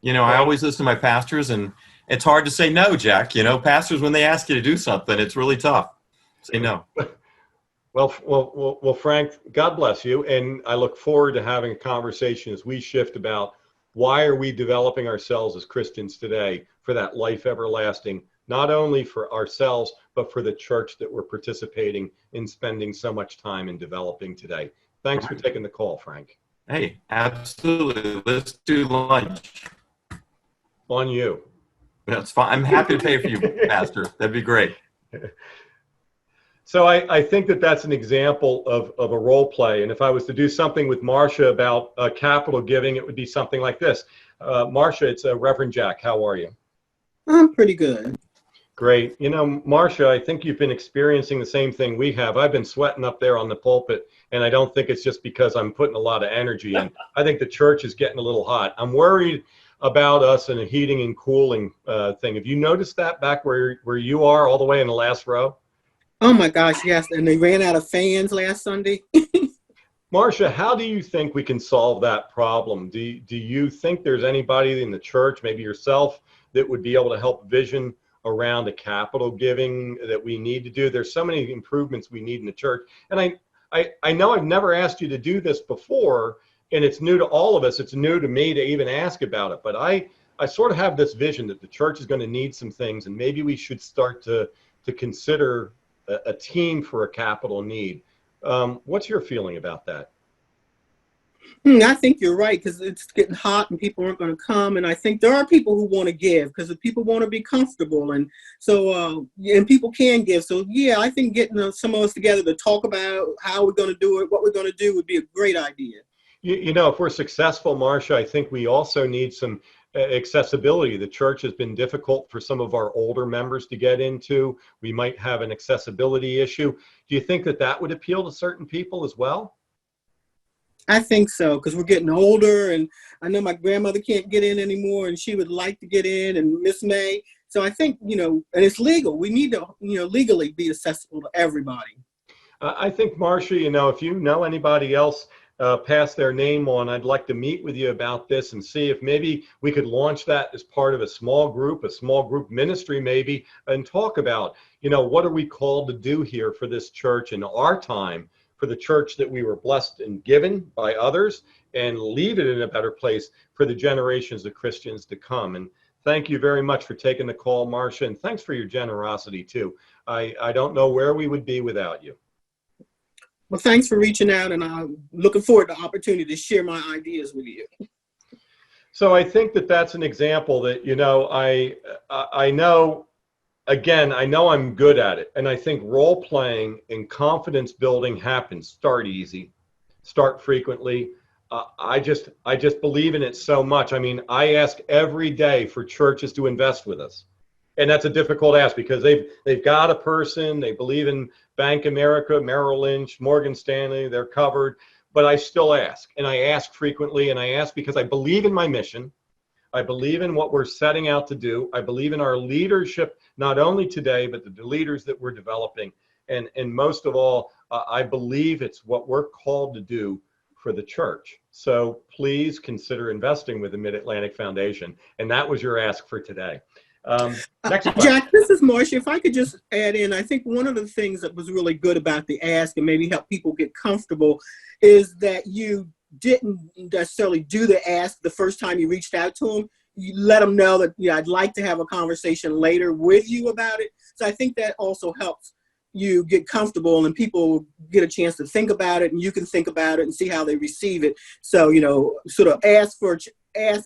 S1: I always listen to my pastors, and it's hard to say no, Jack. Pastors, when they ask you to do something, it's really tough. Say no.
S3: Well, Frank, God bless you. And I look forward to having a conversation as we shift about why are we developing ourselves as Christians today for that life everlasting, not only for ourselves, but for the church that we're participating in, spending so much time in developing today. Thanks for taking the call, Frank.
S1: Hey, absolutely. Let's do lunch.
S3: On you.
S1: That's fine. I'm happy to pay for you, Pastor. That'd be great.
S3: So I think that's an example of a role play. And if I was to do something with Marcia about capital giving, it would be something like this. Marcia, it's Reverend Jack. How are you?
S5: I'm pretty good.
S3: Great. Marcia, I think you've been experiencing the same thing we have. I've been sweating up there on the pulpit, and I don't think it's just because I'm putting a lot of energy in. I think the church is getting a little hot. I'm worried about us and a heating and cooling thing. Have you noticed that back where you are, all the way in the last row?
S5: Oh my gosh, yes. And they ran out of fans last Sunday.
S3: Marcia, how do you think we can solve that problem? Do you think there's anybody in the church, maybe yourself, that would be able to help vision around the capital giving that we need to do? There's so many improvements we need in the church. And I know I've never asked you to do this before, and it's new to all of us. It's new to me to even ask about it. But I sort of have this vision that the church is going to need some things, and maybe we should start to consider a team for a capital need. What's your feeling about that?
S5: I think you're right, because it's getting hot and people aren't going to come. And I think there are people who want to give because the people want to be comfortable. And so, and people can give. So, yeah, I think getting some of us together to talk about how we're going to do it, what we're going to do would be a great idea.
S3: If we're successful, Marcia, I think we also need some accessibility. The church has been difficult for some of our older members to get into. We might have an accessibility issue. Do you think that would appeal to certain people as well?
S5: I think so, because we're getting older, and I know my grandmother can't get in anymore, and she would like to get in, and Miss May. So I think, and it's legal. We need to, legally be accessible to everybody.
S3: I think, Marcia, if you know anybody else, pass their name on. I'd like to meet with you about this and see if maybe we could launch that as part of a small group ministry maybe, and talk about, what are we called to do here for this church in our time, for the church that we were blessed and given by others, and leave it in a better place for the generations of Christians to come. And thank you very much for taking the call, Marcia, and thanks for your generosity too. I don't know where we would be without you.
S5: Well, thanks for reaching out, and I'm looking forward to the opportunity to share my ideas with you.
S3: So I think that's an example that, I know, again, I know I'm good at it. And I think role playing and confidence building happens. Start easy, start frequently. I just believe in it so much. I mean, I ask every day for churches to invest with us. And that's a difficult ask because they've got a person, they believe in Bank America, Merrill Lynch, Morgan Stanley, they're covered, but I still ask, and I ask frequently, and I ask because I believe in my mission. I believe in what we're setting out to do. I believe in our leadership, not only today, but the leaders that we're developing. And most of all, I believe it's what we're called to do for the church. So please consider investing with the Mid-Atlantic Foundation. And that was your ask for today. Next question.
S5: Jack, this is Marcia. If I could just add in, I think one of the things that was really good about the ask and maybe help people get comfortable is that you didn't necessarily do the ask the first time you reached out to them. You let them know that, yeah, I'd like to have a conversation later with you about it. So I think that also helps you get comfortable and people get a chance to think about it and you can think about it and see how they receive it. So, you know, sort of ask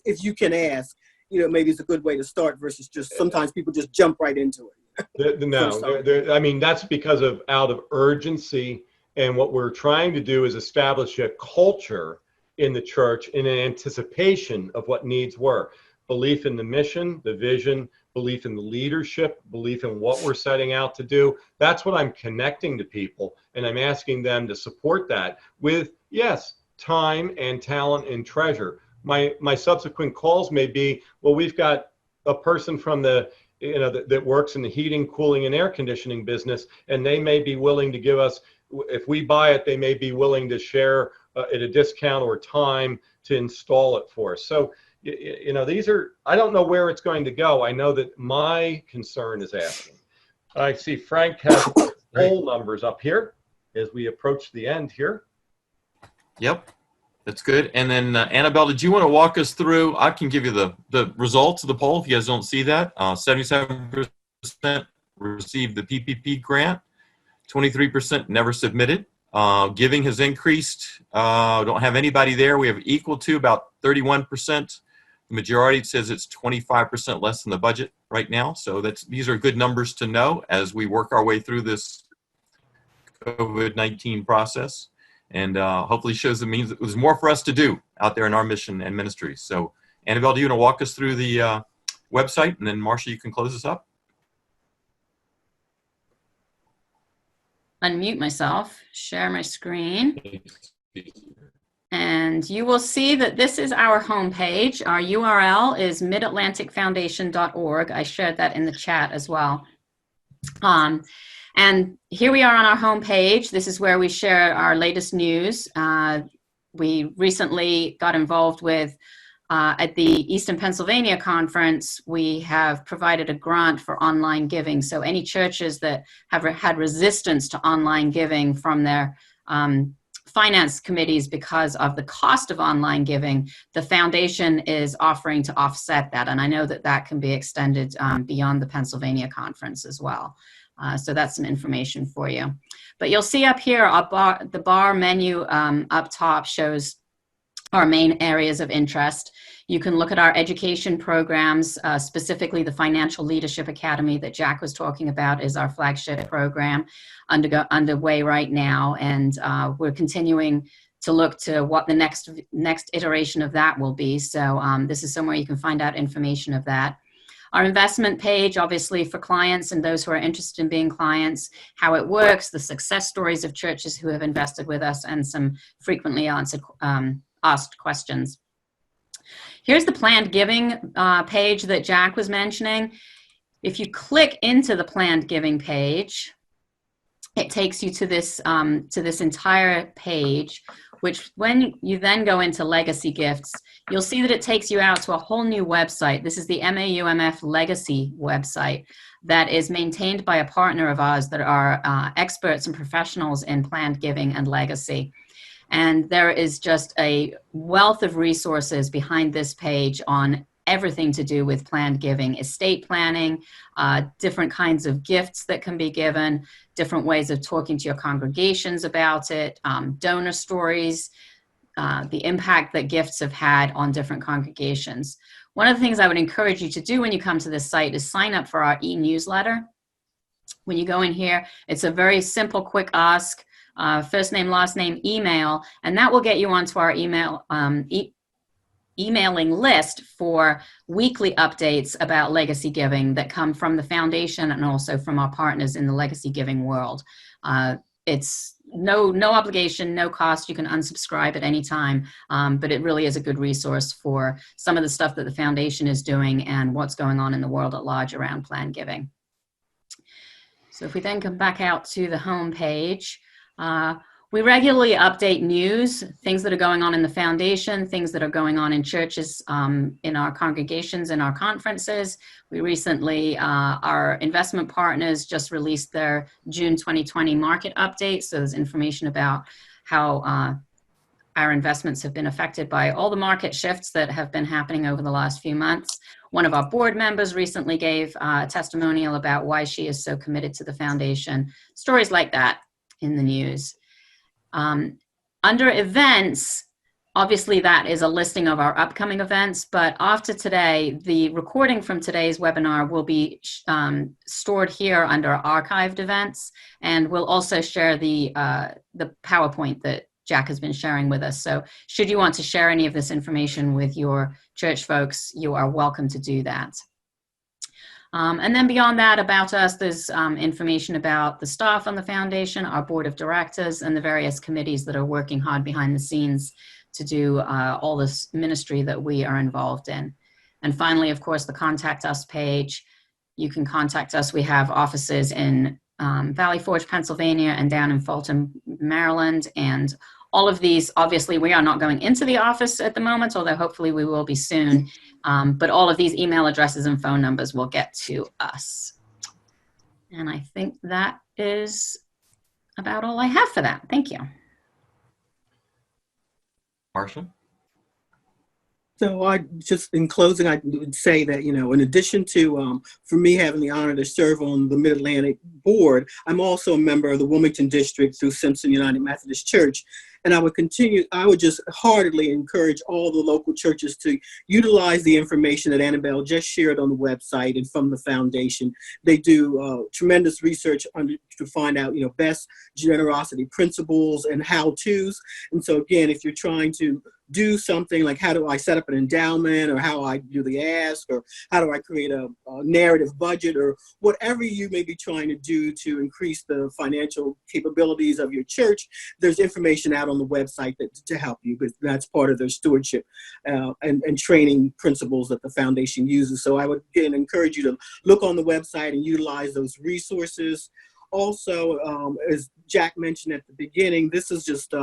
S5: if you can ask, you know, maybe it's a good way to start versus just sometimes people just jump right into it.
S3: I mean, that's because of out of urgency. And what we're trying to do is establish a culture in the church in anticipation of what needs were. Belief in the mission, the vision, belief in the leadership, belief in what we're setting out to do. That's what I'm connecting to people. And I'm asking them to support that with, yes, time and talent and treasure. My subsequent calls may be, well, we've got a person from the, you know, that works in the heating, cooling, and air conditioning business, and they may be willing to give us, if we buy it, they may be willing to share at a discount or time to install it for us. So, you know, these are, I don't know where it's going to go. I know that my concern is asking. I see Frank has poll numbers up here as we approach the end here.
S1: Yep, that's good. And then Annabelle, did you want to walk us through? I can give you the results of the poll if you guys don't see that. 77% received the PPP grant, 23% never submitted. Giving has increased. Don't have anybody there. We have equal to about 31%. The majority says it's 25% less than the budget right now. So these are good numbers to know as we work our way through this COVID-19 process. And hopefully shows it means there's more for us to do out there in our mission and ministry. So Annabelle, do you want to walk us through the website? And then Marcia, you can close us up.
S4: Unmute myself, share my screen. And you will see that this is our homepage. Our URL is midatlanticfoundation.org. I shared that in the chat as well. And here we are on our homepage. This is where we share our latest news. We recently got involved with, at the Eastern Pennsylvania Conference, we have provided a grant for online giving. So any churches that have had resistance to online giving from their finance committees because of the cost of online giving, the foundation is offering to offset that. And I know that that can be extended beyond the Pennsylvania Conference as well. So that's some information for you. But you'll see up here, the bar menu up top shows our main areas of interest. You can look at our education programs, specifically the Financial Leadership Academy that Jack was talking about is our flagship program underway right now. And we're continuing to look to what the next iteration of that will be. So this is somewhere you can find out information of that. Our investment page, obviously for clients and those who are interested in being clients, how it works, the success stories of churches who have invested with us, and some frequently asked questions. Here's the planned giving page that Jack was mentioning. If you click into the planned giving page, it takes you to this entire page, which when you then go into legacy gifts, you'll see that it takes you out to a whole new website. This is the MAUMF Legacy website that is maintained by a partner of ours that are experts and professionals in planned giving and legacy. And there is just a wealth of resources behind this page on everything to do with planned giving, estate planning, different kinds of gifts that can be given, different ways of talking to your congregations about it, donor stories, the impact that gifts have had on different congregations. One of the things I would encourage you to do when you come to this site is sign up for our e-newsletter. When you go in here, it's a very simple, quick ask, first name, last name, email, and that will get you onto our emailing list for weekly updates about legacy giving that come from the foundation and also from our partners in the legacy giving world. It's no obligation, no cost. You can unsubscribe at any time, but it really is a good resource for some of the stuff that the foundation is doing and what's going on in the world at large around planned giving. So if we then come back out to the home page, We regularly update news, things that are going on in the foundation, things that are going on in churches, in our congregations, in our conferences. We recently, our investment partners just released their June 2020 market update. So there's information about how our investments have been affected by all the market shifts that have been happening over the last few months. One of our board members recently gave a testimonial about why she is so committed to the foundation. Stories like that in the news. Under events, obviously that is a listing of our upcoming events, but after today, the recording from today's webinar will be stored here under archived events, and we'll also share the PowerPoint that Jack has been sharing with us. So should you want to share any of this information with your church folks, you are welcome to do that. And then beyond that, about us, there's information about the staff on the foundation, our board of directors, and the various committees that are working hard behind the scenes to do all this ministry that we are involved in. And finally, of course, the Contact Us page. You can contact us. We have offices in Valley Forge, Pennsylvania, and down in Fulton, Maryland. And all of these, obviously, we are not going into the office at the moment, although hopefully we will be soon. But all of these email addresses and phone numbers will get to us. And I think that is about all I have for that. Thank you.
S1: Marcia?
S5: So I just, in closing, I would say that, you know, in addition to, for me having the honor to serve on the Mid-Atlantic board, I'm also a member of the Wilmington District through Simpson United Methodist Church. And I would just heartily encourage all the local churches to utilize the information that Annabelle just shared on the website and from the foundation. They do tremendous research to find out, you know, best generosity principles and how-tos. And so again, if you're trying to do something like how do I set up an endowment, or how I do the ask, or how do I create a narrative budget, or whatever you may be trying to do to increase the financial capabilities of your church, there's information out on the website to help you, because that's part of their stewardship and training principles that the foundation uses. So I would again encourage you to look on the website and utilize those resources. Also, as Jack mentioned at the beginning, this is just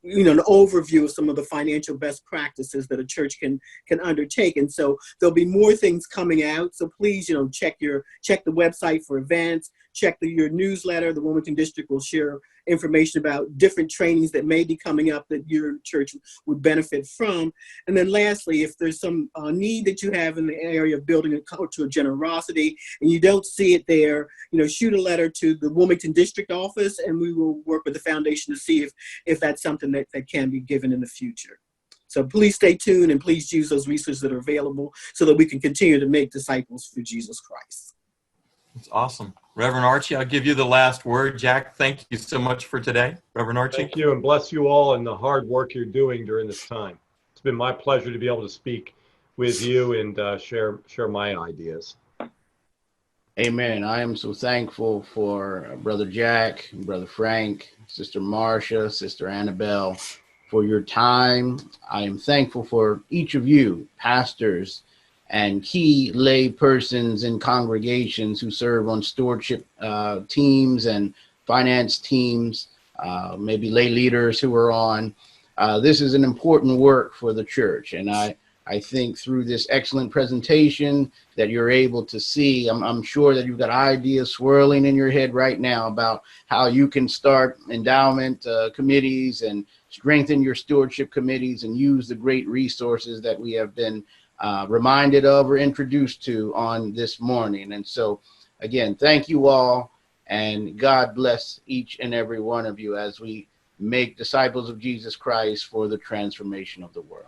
S5: you know, an overview of some of the financial best practices that a church can undertake. And so there'll be more things coming out. So please, you know, check the website for events, check your newsletter. The Wilmington District will share information about different trainings that may be coming up that your church would benefit from. And then lastly, if there's some need that you have in the area of building a culture of generosity and you don't see it there, you know, shoot a letter to the Wilmington District office, and we will work with the foundation to see if that's something that can be given in the future. So please stay tuned, and please use those resources that are available so that we can continue to make disciples for Jesus Christ.
S1: That's awesome. Reverend Archie, I'll give you the last word. Jack, thank you so much for today. Reverend Archie.
S3: Thank you, and bless you all and the hard work you're doing during this time. It's been my pleasure to be able to speak with you and share my ideas.
S2: Amen. I am so thankful for Brother Jack, Brother Frank, Sister Marcia, Sister Annabelle, for your time. I am thankful for each of you, pastors and key lay persons in congregations who serve on stewardship teams and finance teams, maybe lay leaders who are on. This is an important work for the church, and I think through this excellent presentation that you're able to see, I'm sure that you've got ideas swirling in your head right now about how you can start endowment committees and strengthen your stewardship committees and use the great resources that we have been reminded of or introduced to on this morning. And so, again, thank you all, and God bless each and every one of you as we make disciples of Jesus Christ for the transformation of the world.